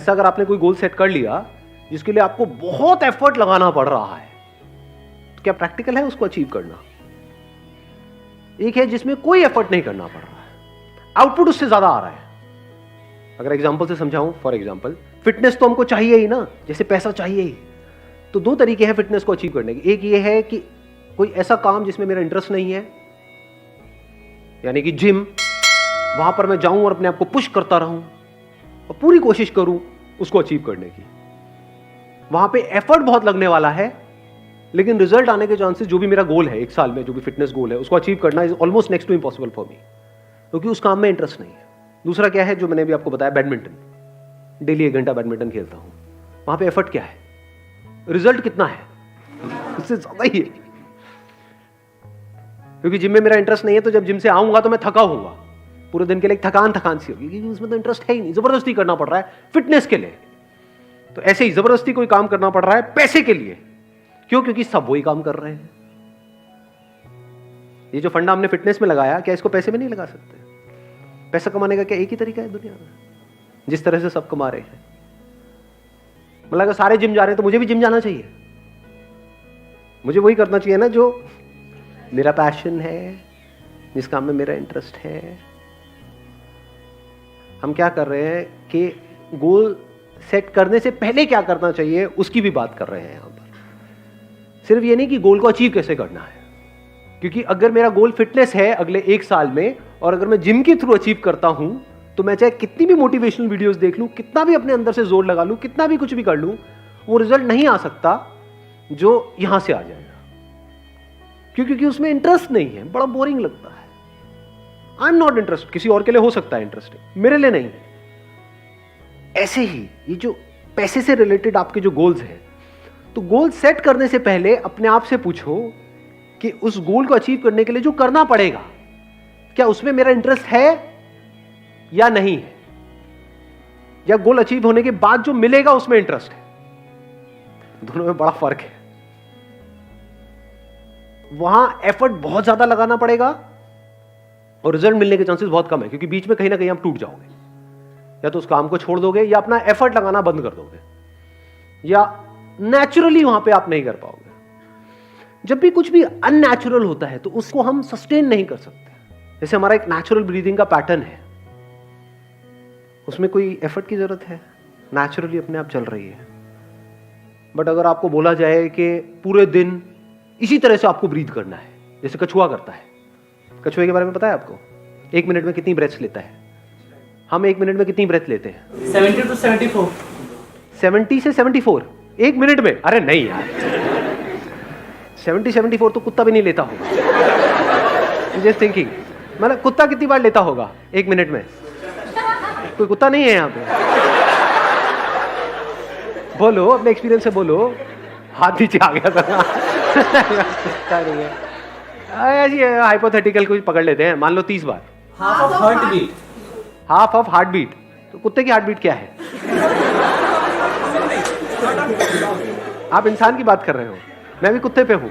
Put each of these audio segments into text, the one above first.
अगर आपने कोई गोल सेट कर लिया जिसके लिए आपको बहुत एफर्ट लगाना पड़ रहा है, तो क्या प्रैक्टिकल है उसको अचीव करना? एक है जिसमें कोई एफर्ट नहीं करना पड़ रहा है, आउटपुट उससे ज्यादा आ रहा है। अगर एग्जांपल से समझाऊं, फॉर एग्जांपल फिटनेस तो हमको चाहिए ही ना, जैसे पैसा चाहिए ही। तो दो तरीके हैं फिटनेस को अचीव करने के। एक ये है कि कोई ऐसा काम जिसमें मेरा इंटरेस्ट नहीं है, यानी कि जिम, वहां पर मैं जाऊं और अपने आप को पुश करता रहूं और पूरी कोशिश करूं उसको अचीव करने की। वहां पे एफर्ट बहुत लगने वाला है, लेकिन रिजल्ट आने के चांसेस, जो भी मेरा गोल है एक साल में, जो भी फिटनेस गोल है उसको अचीव करना, is almost next to impossible for me, क्योंकि उस काम में इंटरेस्ट नहीं है। दूसरा क्या है, जो मैंने भी आपको बताया, बैडमिंटन। डेली 1 घंटा बैडमिंटन खेलता हूं, वहां पे एफर्ट क्या है, रिजल्ट कितना है, उससे ज्यादा ही है। क्योंकि जिम में मेरा इंटरेस्ट नहीं है, तो जब जिम से आऊंगा तो मैं थका होऊंगा, पूरे दिन के लिए थकान सी होगी, क्योंकि उसमें तो इंटरेस्ट है ही नहीं, जबरदस्ती करना पड़ रहा है फिटनेस के लिए। तो ऐसे ही जबरदस्ती कोई काम करना पड़ रहा है पैसे के लिए। क्यों? क्योंकि सब वही काम कर रहे हैं। ये जो फंडा हमने फिटनेस में लगाया, क्या इसको पैसे में नहीं लगा सकते? पैसा कमाने का क्या एक ही तरीका है दुनिया में, जिस तरह से सब कमा रहे हैं? मतलब अगर सारे जिम जा रहे हैं तो मुझे भी जिम जाना चाहिए, मुझे वही करना चाहिए ना जो मेरा पैशन है, जिस काम में मेरा इंटरेस्ट है। हम क्या कर रहे हैं कि गोल सेट करने से पहले क्या करना चाहिए उसकी भी बात कर रहे हैं यहां पर। सिर्फ ये नहीं कि गोल को अचीव कैसे करना है, क्योंकि अगर मेरा गोल फिटनेस है अगले 1 साल में, और अगर मैं जिम के थ्रू अचीव करता हूं, तो मैं चाहे कितनी भी मोटिवेशनल वीडियोस देख लूं, कितना भी अपने अंदर से जोर लगा लूं, कितना भी कुछ भी कर लूं, वो रिजल्ट नहीं आ सकता जो यहां से आ जाएगा। क्योंकि उसमें इंटरेस्ट नहीं है, बड़ा बोरिंग लगता है। I am not interested. किसी और के लिए हो सकता है इंटरेस्टिंग, मेरे लिए नहीं। ऐसे ही ये जो पैसे से रिलेटेड आपके जो गोल्स हैं, तो गोल सेट करने से पहले अपने आप से पूछो कि उस गोल को अचीव करने के लिए जो करना पड़ेगा, क्या उसमें मेरा इंटरेस्ट है या नहीं है, या गोल अचीव होने के बाद जो मिलेगा उसमें इंटरेस्ट है। दोनों में बड़ा फर्क है। वहां एफर्ट बहुत ज्यादा लगाना पड़ेगा और रिजल्ट मिलने के चांसेस बहुत कम है, क्योंकि बीच में कहीं ना कहीं आप टूट जाओगे, या तो उस काम को छोड़ दोगे, या अपना एफर्ट लगाना बंद कर दोगे, या नेचुरली वहां पे आप नहीं कर पाओगे। जब भी कुछ भी अननेचुरल होता है तो उसको हम सस्टेन नहीं कर सकते। जैसे हमारा एक नेचुरल ब्रीदिंग का पैटर्न है, उसमें कोई एफर्ट की जरूरत है, नेचुरली अपने आप चल रही है। बट अगर आपको बोला जाए कि पूरे दिन इसी तरह से आपको ब्रीथ करना है, जैसे कछुआ करता है। कछुए के बारे में पता है आपको? 1 मिनट में कितनी ब्रेथ्स लेता है? हम 1 मिनट में कितनी ब्रेथ लेते हैं? 70 to 74। 70 से 74 1 मिनट में? अरे नहीं यार, 70-74 तो कुत्ता भी नहीं लेता होगा। जस्ट थिंकिंग, मतलब कुत्ता कितनी बार लेता होगा 1 मिनट में? कोई कुत्ता नहीं है यहाँ पे? बोलो, अपने एक्सपीरियंस से बोलो। हाथ नीचे आ गया था। कुत्ता नहीं है, ऐसी हाइपोथेटिकल कुछ पकड़ लेते हैं। मान लो 30 बार। Half of heartbeat. Half of heartbeat? तो कुत्ते की हार्ट बीट क्या है? आप इंसान की बात कर रहे हो, मैं भी कुत्ते पे हूं।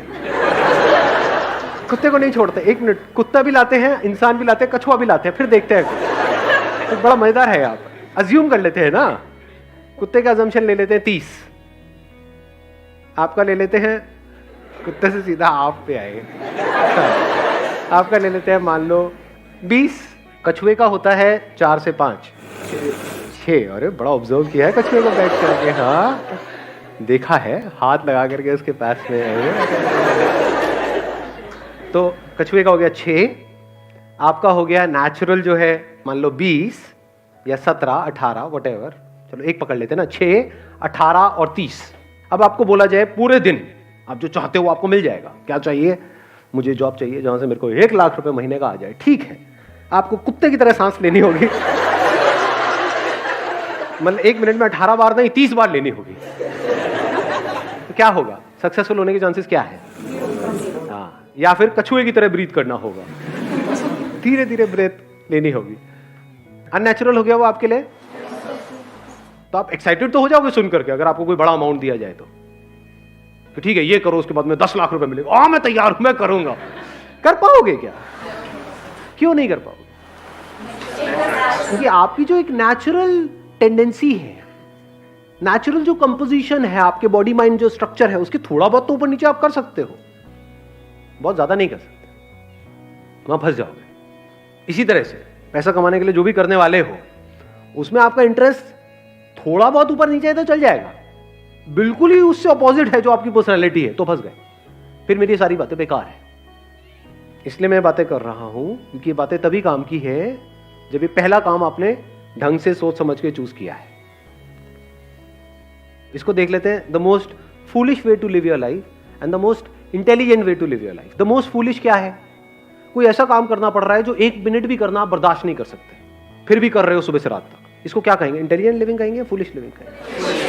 कुत्ते को नहीं छोड़ते 1 मिनट। कुत्ता भी लाते हैं, इंसान भी लाते हैं, कछुआ भी लाते हैं, फिर देखते हैं। तो बड़ा मजेदार है। आप अज्यूम कर लेते हैं ना, कुत्ते का अजम्पशन ले लेते हैं 30, आपका ले लेते हैं, कुत्ते से सीधा आप पे आए, आपका ले लेते हैं मान लो 20, कछुए का होता है 4 से 5, 6। अरे बड़ा ऑब्जर्व किया है कछुए को बैठ करके। हाँ, देखा है, हाथ लगा करके उसके पास में। तो कछुए का हो गया 6, आपका हो गया नेचुरल जो है मान लो 20 या 17, 18, व्हाटएवर, चलो एक पकड़ लेते हैं ना, 6, 18 और 30। अब आपको बोला जाए पूरे दिन आप जो चाहते हो आपको मिल जाएगा। क्या चाहिए? मुझे जॉब चाहिए जहां से मेरे को 1 लाख रुपए महीने का आ जाए। ठीक है, आपको कुत्ते की तरह सांस लेनी होगी। मतलब 1 मिनट में 18 बार नहीं, 30 बार लेनी होगी। तो क्या होगा? सक्सेसफुल होने के चांसेस क्या है? हाँ, या फिर कछुए की तरह ब्रीथ करना होगा, धीरे धीरे ब्रेथ लेनी होगी। अननेचुरल हो गया वो आपके लिए, तो आप एक्साइटेड तो हो जाओगे सुन करके, अगर आपको कोई बड़ा अमाउंट दिया जाए तो ठीक है ये करो, उसके बाद में 10 लाख रुपए मिलेगा, हाँ मैं तैयार हूं, मैं करूंगा। कर पाओगे क्या? क्यों नहीं कर पाओगे? क्योंकि आपकी जो एक नेचुरल टेंडेंसी है नेचुरल जो कंपोजिशन है आपके बॉडी माइंड जो स्ट्रक्चर है उसके थोड़ा बहुत तो ऊपर नीचे आप कर सकते हो, बहुत ज्यादा नहीं कर सकते, वहां फंस जाओगे। इसी तरह से पैसा कमाने के लिए जो भी करने वाले हो उसमें आपका इंटरेस्ट थोड़ा बहुत ऊपर नीचे है तो चल जाएगा, बिल्कुल ही उससे अपोजिट है जो आपकी पर्सनैलिटी है तो फंस गए, फिर मेरी सारी बातें बेकार है। इसलिए मैं बातें कर रहा हूं क्योंकि ये बातें तभी काम की है जब ये पहला काम आपने ढंग से सोच समझ के चूज किया है। इसको देख लेते हैं, the most foolish way to live your life and the most intelligent way to live your life. The most foolish क्या है? कोई ऐसा काम करना पड़ रहा है जो 1 मिनट भी करना आप बर्दाश्त नहीं कर सकते, फिर भी कर रहे हो सुबह से रात तक। इसको क्या कहेंगे? इंटेलिजेंट लिविंग कहेंगे, फूलिश लिविंग कहेंगे?